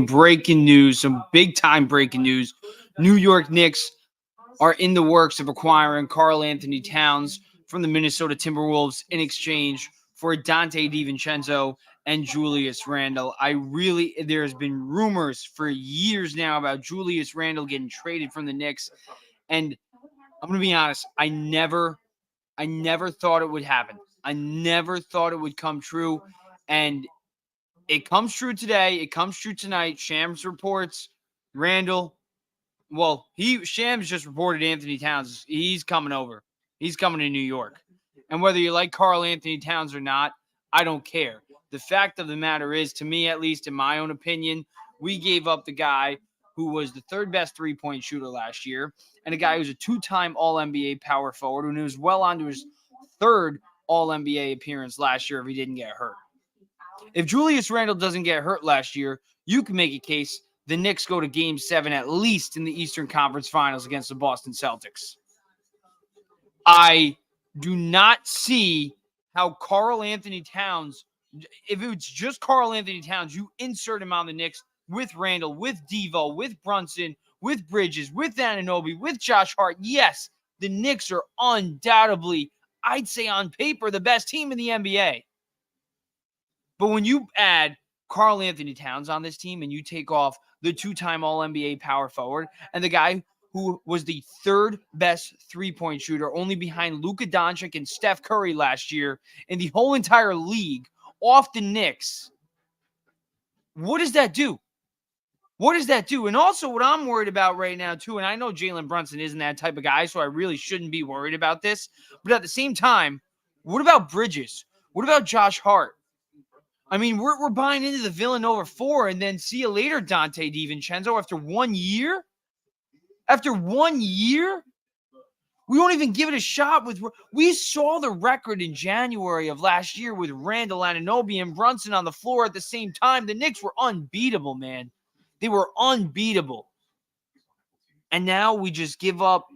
some breaking news, some big-time breaking news. New York Knicks are in the works of acquiring Karl-Anthony Towns from the Minnesota Timberwolves in exchange for Donte DiVincenzo and Julius Randle. There's been rumors for years now about Julius Randle getting traded from the Knicks, and I'm going to be honest, I never thought it would happen. I never thought it would come true, and it comes true today. It comes true tonight. Shams reports Randle. Well, Shams just reported Anthony Towns. He's coming over. He's coming to New York. And whether you like Karl-Anthony Towns or not, I don't care. The fact of the matter is, to me, at least in my own opinion, we gave up the guy who was the third best three-point shooter last year and a guy who's a two-time All-NBA power forward and who was well on to his third All-NBA appearance last year if he didn't get hurt. If Julius Randle doesn't get hurt last year, you can make a case the Knicks go to Game 7 at least in the Eastern Conference Finals against the Boston Celtics. I do not see how Karl-Anthony Towns, if it's just Karl-Anthony Towns, you insert him on the Knicks with Randle, with Devo, with Brunson, with Bridges, with Anunoby, with Josh Hart. Yes, the Knicks are undoubtedly, I'd say on paper, the best team in the NBA. But when you add Karl-Anthony Towns on this team and you take off the two-time All-NBA power forward and the guy who was the third best three-point shooter, only behind Luka Doncic and Steph Curry last year in the whole entire league, off the Knicks, what does that do? What does that do? And also what I'm worried about right now, too, and I know Jalen Brunson isn't that type of guy, so I really shouldn't be worried about this. But at the same time, what about Bridges? What about Josh Hart? I mean, we're buying into the Villanova 4 and then see you later, Donte DiVincenzo, after 1 year? After 1 year? We won't even give it a shot with – we saw the record in January of last year with Randle, Anunoby, and Brunson on the floor at the same time. The Knicks were unbeatable, man. They were unbeatable. And now we just give up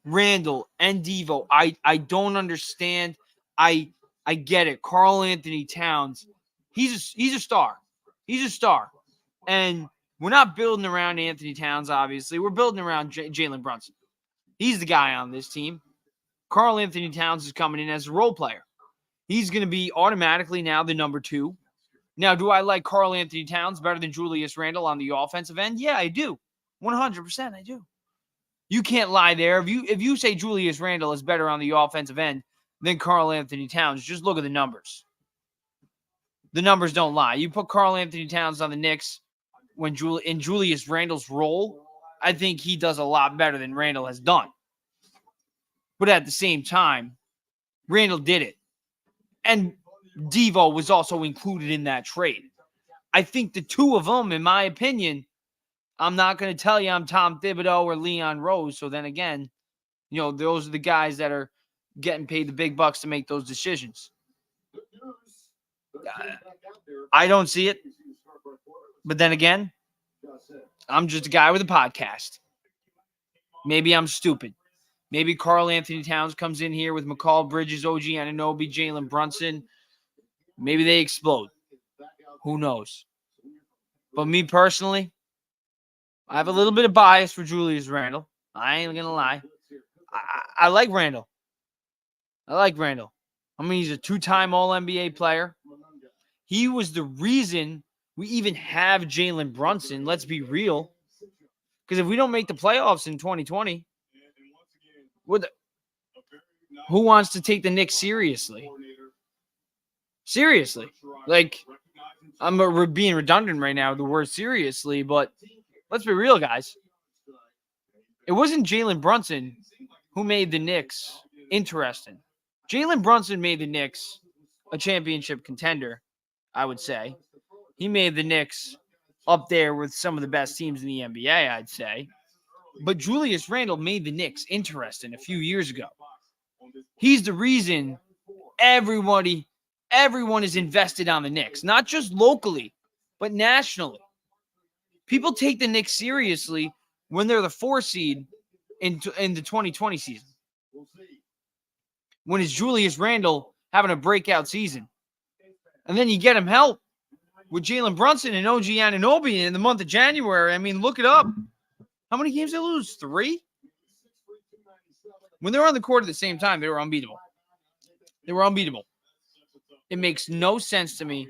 Randle and Devo. I don't understand. I get it. Karl-Anthony Towns, he's a star. He's a star. And we're not building around Anthony Towns, obviously. We're building around Jalen Brunson. He's the guy on this team. Karl-Anthony Towns is coming in as a role player. He's going to be automatically now the number 2. Now, do I like Karl-Anthony Towns better than Julius Randle on the offensive end? Yeah, I do. 100% I do. You can't lie there. If you say Julius Randle is better on the offensive end than Karl-Anthony Towns, just look at the numbers. The numbers don't lie. You put Karl-Anthony Towns on the Knicks in Julius Randle's role, I think he does a lot better than Randle has done. But at the same time, Randle did it. And Devo was also included in that trade. I think the two of them, in my opinion, I'm not going to tell you I'm Tom Thibodeau or Leon Rose. So then again, those are the guys that are getting paid the big bucks to make those decisions. I don't see it. But then again, I'm just a guy with a podcast. Maybe I'm stupid. Maybe Karl-Anthony Towns comes in here with McCall Bridges, OG Anunoby, Jalen Brunson. Maybe they explode. Who knows? But me personally, I have a little bit of bias for Julius Randle. I ain't going to lie. I like Randle. I mean, he's a 2-time All-NBA player. He was the reason we even have Jalen Brunson. Let's be real. Because if we don't make the playoffs in 2020, who wants to take the Knicks seriously? Seriously. Like, I'm being redundant right now with the word seriously, but let's be real, guys. It wasn't Jalen Brunson who made the Knicks interesting. Jalen Brunson made the Knicks a championship contender, I would say. He made the Knicks up there with some of the best teams in the NBA, I'd say. But Julius Randle made the Knicks interesting a few years ago. He's the reason everyone is invested on the Knicks, not just locally, but nationally. People take the Knicks seriously when they're the 4 seed in the 2020 season. When it's Julius Randle having a breakout season. And then you get him help. with Jalen Brunson and OG Anunoby in the month of January. I mean, look it up. How many games did they lose? 3? When they were on the court at the same time, they were unbeatable. They were unbeatable. It makes no sense to me.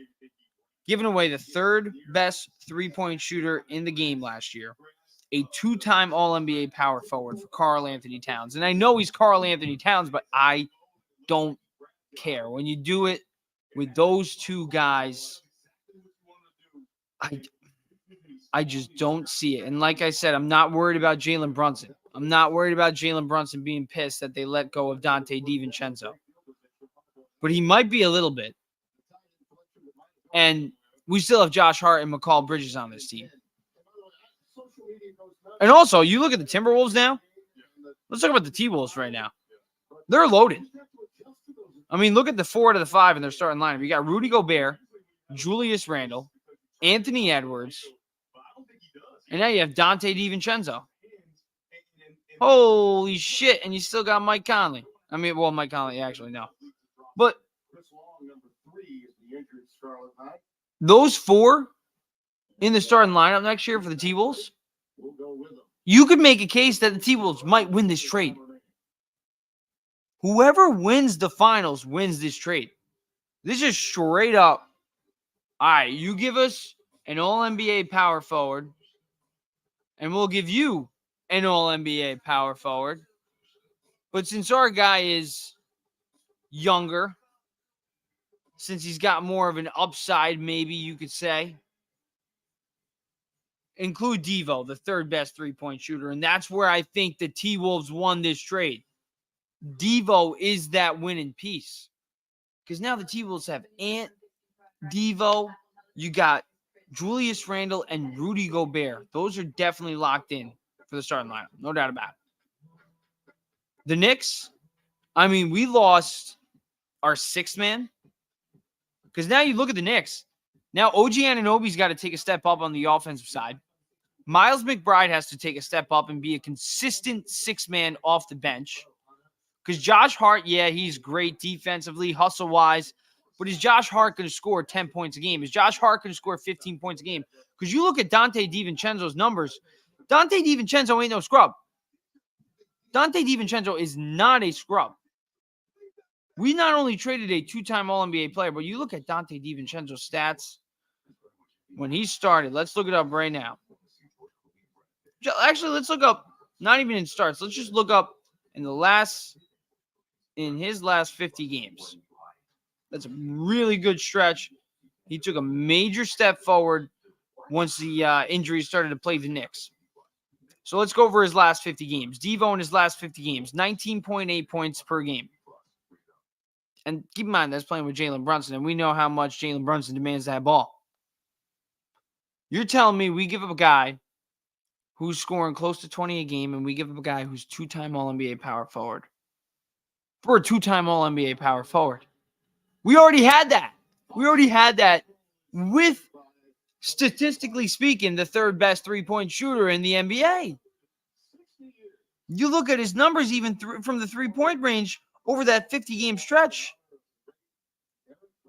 Giving away the third best three-point shooter in the game last year, a 2-time All-NBA power forward for Karl-Anthony Towns. And I know he's Karl-Anthony Towns, but I don't care. When you do it with those two guys, I just don't see it. And like I said, I'm not worried about Jalen Brunson. I'm not worried about Jalen Brunson being pissed that they let go of Donte DiVincenzo. But he might be a little bit. And we still have Josh Hart and McCall Bridges on this team. And also, you look at the Timberwolves now. Let's talk about the T-Wolves right now. They're loaded. I mean, look at the 4 out of the 5 in their starting lineup. You got Rudy Gobert, Julius Randle, Anthony Edwards, and now you have Donte DiVincenzo. Holy shit. And you still got Mike Conley. I mean, well, Mike Conley, actually, no. But those 4 in the starting lineup next year for the T-Wolves, you could make a case that the T-Wolves might win this trade. Whoever wins the finals wins this trade. This is straight up. All right, you give us an All-NBA power forward, and we'll give you an All-NBA power forward. But since our guy is younger, since he's got more of an upside, maybe you could say, include Devo, the third best three-point shooter. And that's where I think the T-Wolves won this trade. Devo is that winning piece. Because now the T-Wolves have Ant, Devo, you got Julius Randle, and Rudy Gobert. Those are definitely locked in for the starting lineup. No doubt about it. The Knicks, I mean, we lost our 6th man. Because now you look at the Knicks. Now OG Anunoby's got to take a step up on the offensive side. Miles McBride has to take a step up and be a consistent 6-man off the bench. Because Josh Hart, yeah, he's great defensively, hustle-wise. But is Josh Hart going to score 10 points a game? Is Josh Hart going to score 15 points a game? Because you look at Donte DiVincenzo's numbers. Donte DiVincenzo ain't no scrub. Donte DiVincenzo is not a scrub. We not only traded a 2-time All-NBA player, but you look at Donte DiVincenzo's stats when he started. Let's look it up right now. Actually, let's look up, not even in starts. Let's just look up in his last 50 games. That's a really good stretch. He took a major step forward once the injuries started to play the Knicks. So let's go over his last 50 games. Devo in his last 50 games, 19.8 points per game. And keep in mind, that's playing with Jalen Brunson, and we know how much Jalen Brunson demands that ball. You're telling me we give up a guy who's scoring close to 20 a game, and we give up a guy who's 2-time All-NBA power forward. For a 2-time All-NBA power forward. We already had that. We already had that with, statistically speaking, the third best three-point shooter in the NBA. You look at his numbers even from the three-point range over that 50-game stretch.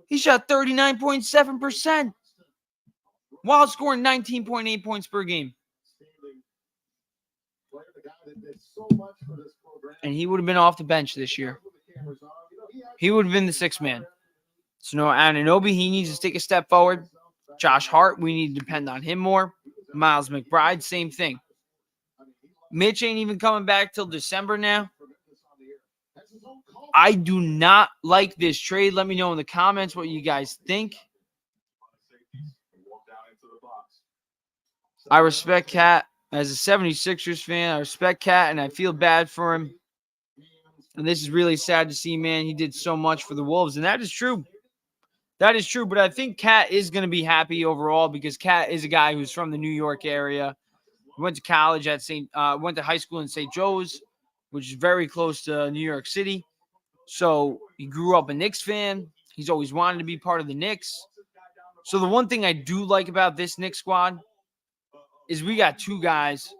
He shot 39.7% while scoring 19.8 points per game. And he would have been off the bench this year. He would have been the 6th man. So no Anunoby, he needs to take a step forward. Josh Hart, we need to depend on him more. Miles McBride, same thing. Mitch ain't even coming back till December now. I do not like this trade. Let me know in the comments what you guys think. I respect Cat. As a 76ers fan, I respect Cat, and I feel bad for him. And this is really sad to see, man. He did so much for the Wolves, and that is true. That is true, but I think Cat is going to be happy overall because Cat is a guy who's from the New York area. Went to college at went to high school in St. Joe's, which is very close to New York City. So he grew up a Knicks fan. He's always wanted to be part of the Knicks. So the one thing I do like about this Knicks squad is we got 2 guys,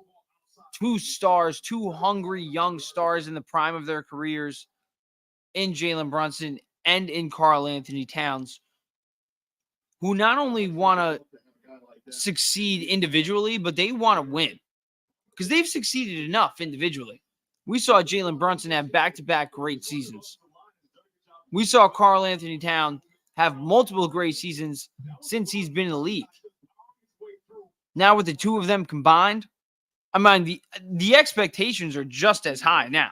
2 stars, 2 hungry young stars in the prime of their careers in Jalen Brunson and in Karl-Anthony Towns, who not only want to succeed individually, but they want to win because they've succeeded enough individually. We saw Jalen Brunson have back-to-back great seasons. We saw Karl-Anthony Towns have multiple great seasons since he's been in the league. Now with the two of them combined, I mean, the expectations are just as high now.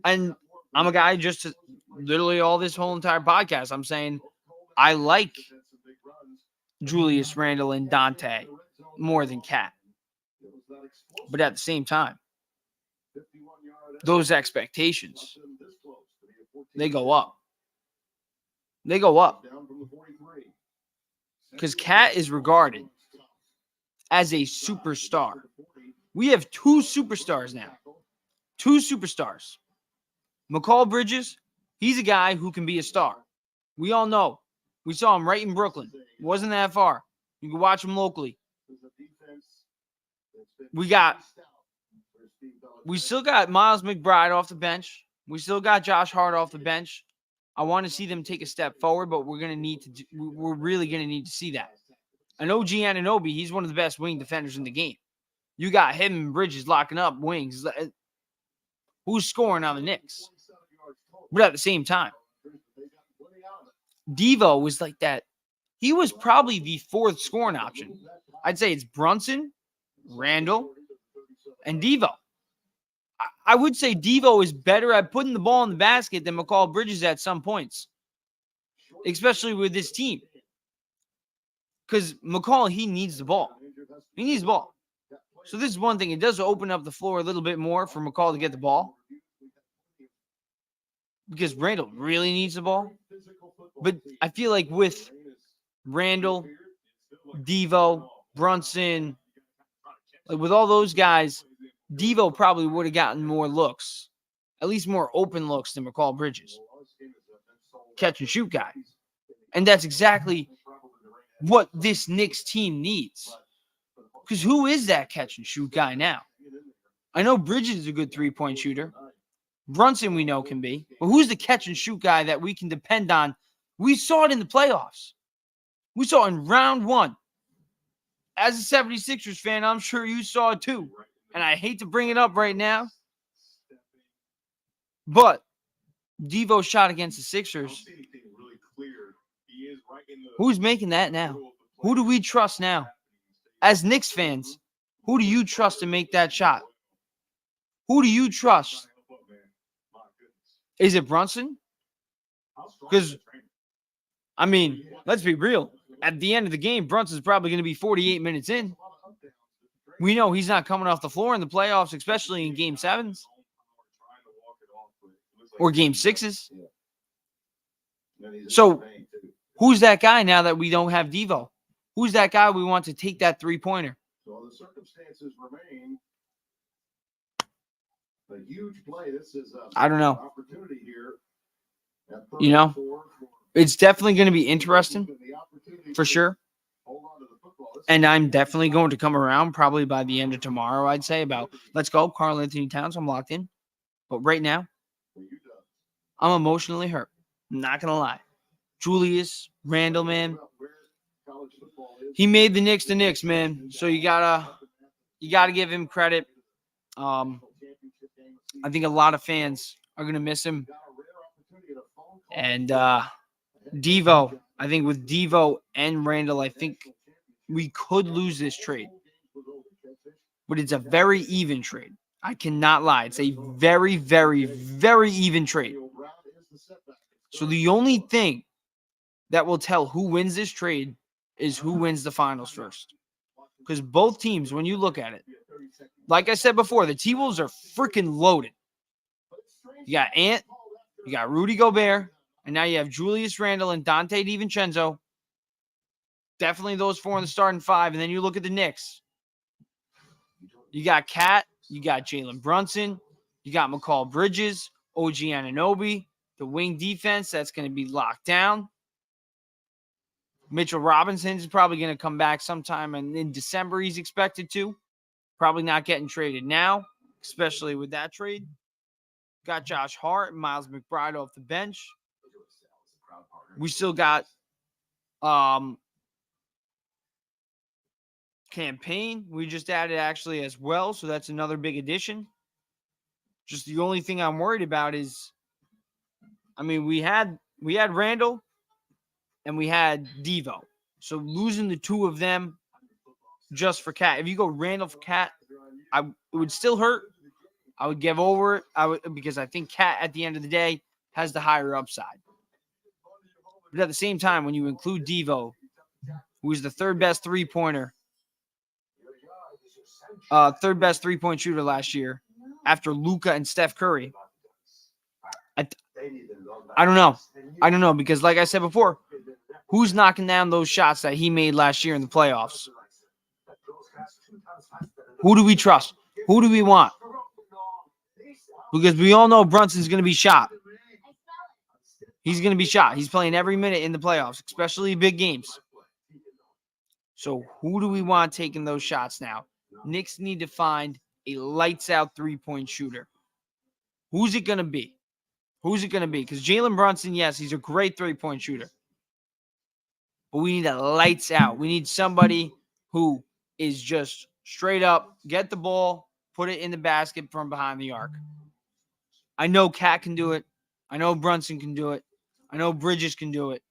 And I'm a guy just literally all this whole entire podcast, I'm saying I like Julius, Randle, and Donte more than Cat. But at the same time, those expectations, they go up. They go up. Because Cat is regarded as a superstar. We have two superstars now. Two superstars. McCall Bridges, he's a guy who can be a star. We all know. We saw him right in Brooklyn. It wasn't that far. You can watch him locally. We still got Miles McBride off the bench. We still got Josh Hart off the bench. I want to see them take a step forward, but we're really going to need to see that. And OG Anunoby, he's one of the best wing defenders in the game. You got him and Bridges locking up wings. Who's scoring on the Knicks? But at the same time, Devo was like that. He was probably the fourth scoring option. I'd say it's Brunson, Randle, and Devo. I would say Devo is better at putting the ball in the basket than McCall Bridges at some points, especially with this team. Because McCall, he needs the ball. He needs the ball. So this is one thing. It does open up the floor a little bit more for McCall to get the ball. Because Randle really needs the ball. But I feel like with Randle, Devo, Brunson, like with all those guys, Devo probably would have gotten more looks, at least more open looks than McCall Bridges. Catch and shoot guy. And that's exactly what this Knicks team needs. Because who is that catch and shoot guy now? I know Bridges is a good three-point shooter. Brunson we know can be. But who's the catch and shoot guy that we can depend on? We saw it in the playoffs. We saw it in round one. As a 76ers fan, I'm sure you saw it too. And I hate to bring it up right now. But Devo's shot against the Sixers. Who's making that now? Who do we trust now? As Knicks fans, who do you trust to make that shot? Who do you trust? Is it Brunson? Because, I mean, let's be real. At the end of the game, Brunson's probably going to be 48 minutes in. We know he's not coming off the floor in the playoffs, especially in Game 7s or Game 6s. So, who's that guy now that we don't have Devo? Who's that guy we want to take that three-pointer? So the circumstances remain a huge play. This is I don't know. Opportunity here. You know, it's definitely going to be interesting for sure. And I'm definitely going to come around probably by the end of tomorrow, I'd say, about let's go, Karl-Anthony Towns. I'm locked in. But right now, I'm emotionally hurt. I'm not going to lie. Julius, Randle, man. He made the Knicks, man. So you gotta give him credit. I think a lot of fans are gonna miss him. And Devo, I think with Devo and Randle, I think we could lose this trade. But it's a very even trade. I cannot lie. It's a very, very, very even trade. So the only thing that will tell who wins this trade is who wins the finals first. Because both teams, when you look at it, like I said before, the T-Wolves are freaking loaded. You got Ant, you got Rudy Gobert, and now you have Julius Randle and Donte DiVincenzo. Definitely those four in the starting five. And then you look at the Knicks. You got Cat, you got Jalen Brunson, you got McCall Bridges, OG Anunoby, the wing defense that's going to be locked down. Mitchell Robinson is probably going to come back sometime in December. He's expected to. Probably not getting traded now, especially with that trade. Got Josh Hart and Miles McBride off the bench. We still got campaign. We just added actually as well, so that's another big addition. Just the only thing I'm worried about is, I mean, we had Randle and we had Devo. So losing the two of them just for Cat. If you go Randle for Cat, it would still hurt. I would give over it. Because I think Cat at the end of the day has the higher upside. But at the same time, when you include Devo, who is the third best three-point shooter last year, after Luka and Steph Curry, I don't know. I don't know because, like I said before, who's knocking down those shots that he made last year in the playoffs? Who do we trust? Who do we want? Because we all know Brunson's going to be shot. He's going to be shot. He's playing every minute in the playoffs, especially big games. So who do we want taking those shots now? Knicks need to find a lights-out three-point shooter. Who's it going to be? Who's it going to be? Because Jalen Brunson, yes, he's a great three-point shooter. But we need a lights out. We need somebody who is just straight up, get the ball, put it in the basket from behind the arc. I know Cat can do it. I know Brunson can do it. I know Bridges can do it.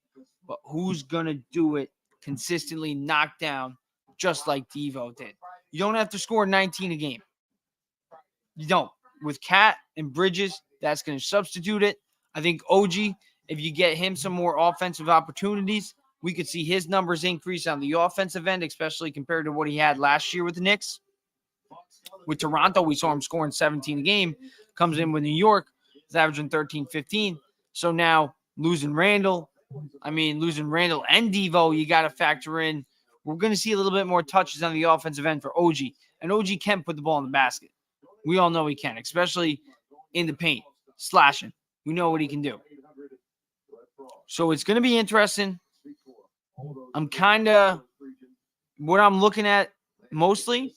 But who's going to do it consistently, knock down, just like Devo did? You don't have to score 19 a game. You don't. With Cat and Bridges, that's going to substitute it. I think OG, if you get him some more offensive opportunities, we could see his numbers increase on the offensive end, especially compared to what he had last year with the Knicks. With Toronto, we saw him scoring 17 a game. Comes in with New York, he's averaging 13, 15. So now losing Randle and Devo, you got to factor in. We're going to see a little bit more touches on the offensive end for OG. And OG can put the ball in the basket. We all know he can, especially in the paint, slashing. We know what he can do. So it's going to be interesting. What I'm looking at mostly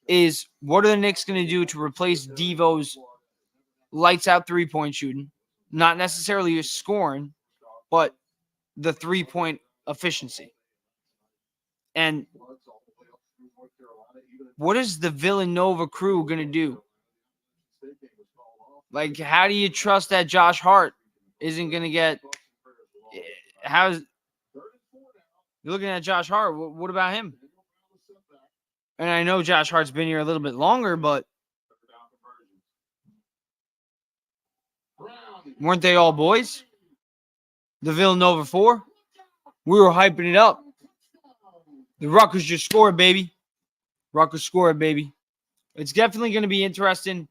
is what are the Knicks going to do to replace Devo's lights-out three-point shooting? Not necessarily scoring, but the three-point efficiency. And what is the Villanova crew going to do? Like, how do you trust that Josh Hart isn't going to get – you're looking at Josh Hart. What about him? And I know Josh Hart's been here a little bit longer, but weren't they all boys? The Villanova 4? We were hyping it up. The Rutgers just scored, baby. Rutgers scored, baby. It's definitely going to be interesting.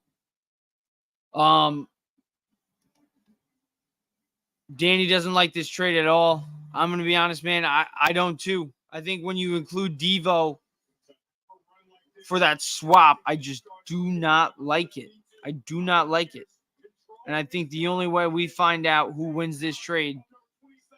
Danny doesn't like this trade at all. I'm going to be honest, man. I don't too. I think when you include Devo for that swap, I just do not like it. I do not like it. And I think the only way we find out who wins this trade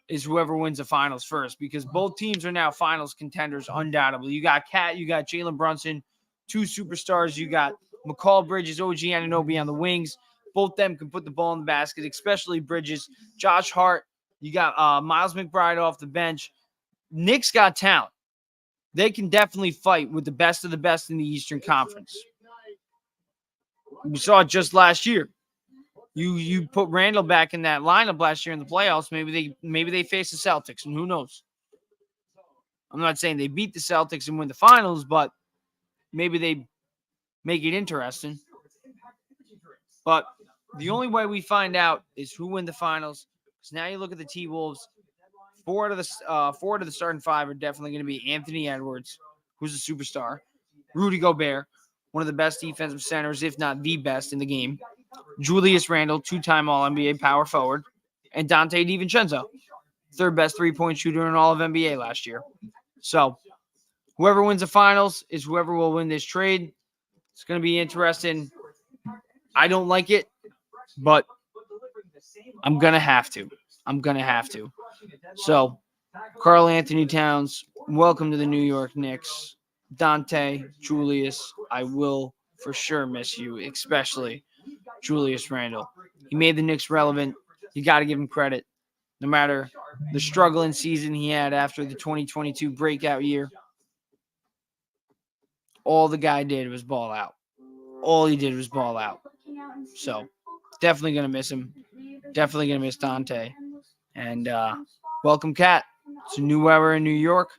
is whoever wins the finals first, because both teams are now finals contenders, undoubtedly. You got Cat, you got Jalen Brunson, two superstars. You got McCall, Bridges, OG Anunoby on the wings. Both them can put the ball in the basket, especially Bridges. Josh Hart, you got Miles McBride off the bench. Knicks got talent. They can definitely fight with the best of the best in the Eastern Conference. We saw it just last year. You put Randle back in that lineup last year in the playoffs. Maybe they face the Celtics, and who knows? I'm not saying they beat the Celtics and win the finals, but maybe they make it interesting. But the only way we find out is who win the finals. Because now you look at the T-Wolves. Four out of the starting five are definitely going to be Anthony Edwards, who's a superstar, Rudy Gobert, one of the best defensive centers, if not the best in the game, Julius Randle, two-time All-NBA power forward, and Donte DiVincenzo, third best three-point shooter in all of NBA last year. So whoever wins the finals is whoever will win this trade. It's going to be interesting. I don't like it, but I'm going to have to. So, Karl-Anthony Towns, welcome to the New York Knicks. Donte, Julius, I will for sure miss you, especially Julius Randle. He made the Knicks relevant. You got to give him credit. No matter the struggling season he had after the 2022 breakout year. All the guy did was ball out. All he did was ball out. So definitely going to miss him. Definitely going to miss Donte. And welcome, Cat. It's a new era in New York.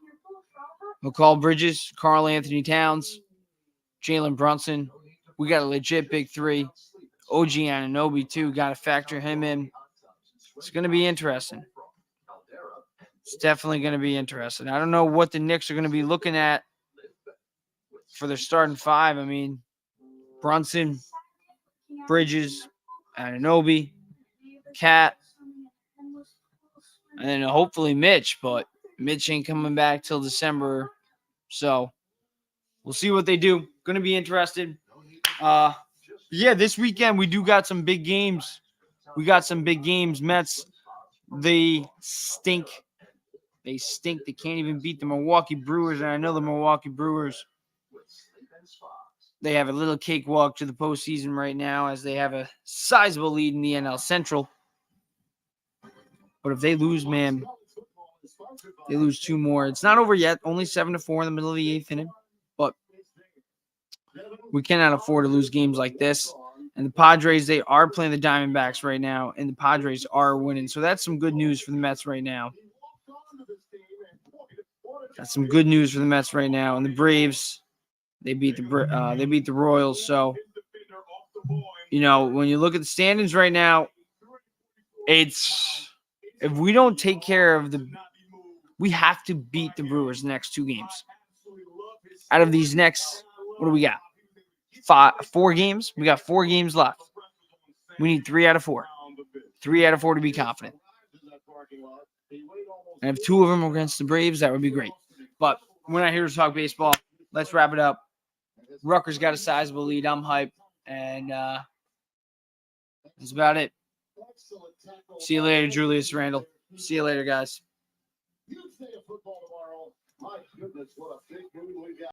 McCall Bridges, Karl-Anthony Towns, Jalen Brunson. We got a legit big three. OG Anunoby, too. Got to factor him in. It's going to be interesting. It's definitely going to be interesting. I don't know what the Knicks are going to be looking at for their starting five. I mean, Brunson, Bridges, Anunoby, Cat, and then hopefully Mitch, but Mitch ain't coming back till December. So we'll see what they do. Going to be interested. Yeah, this weekend we do got some big games. We got some big games. Mets, they stink. They stink. They can't even beat the Milwaukee Brewers. And I know the Milwaukee Brewers, they have a little cakewalk to the postseason right now as they have a sizable lead in the NL Central. But if they lose, man, they lose two more. It's not over yet. Only 7-4 in the middle of the eighth inning. But we cannot afford to lose games like this. And the Padres, they are playing the Diamondbacks right now, and the Padres are winning. So that's some good news for the Mets right now. That's some good news for the Mets right now. And the Braves, they beat the Royals. So, you know, when you look at the standings right now, it's if we don't take care of we have to beat the Brewers the next two games. Out of these next, what do we got? 4 games. We got 4 games left. We need 3 out of 4. 3 out of 4 to be confident. And if 2 of them are against the Braves, that would be great. But we're not here to talk baseball. Let's wrap it up. Rutgers got a sizable lead. I'm hyped. And that's about it. See you later, Julius, Randle. See you later, guys.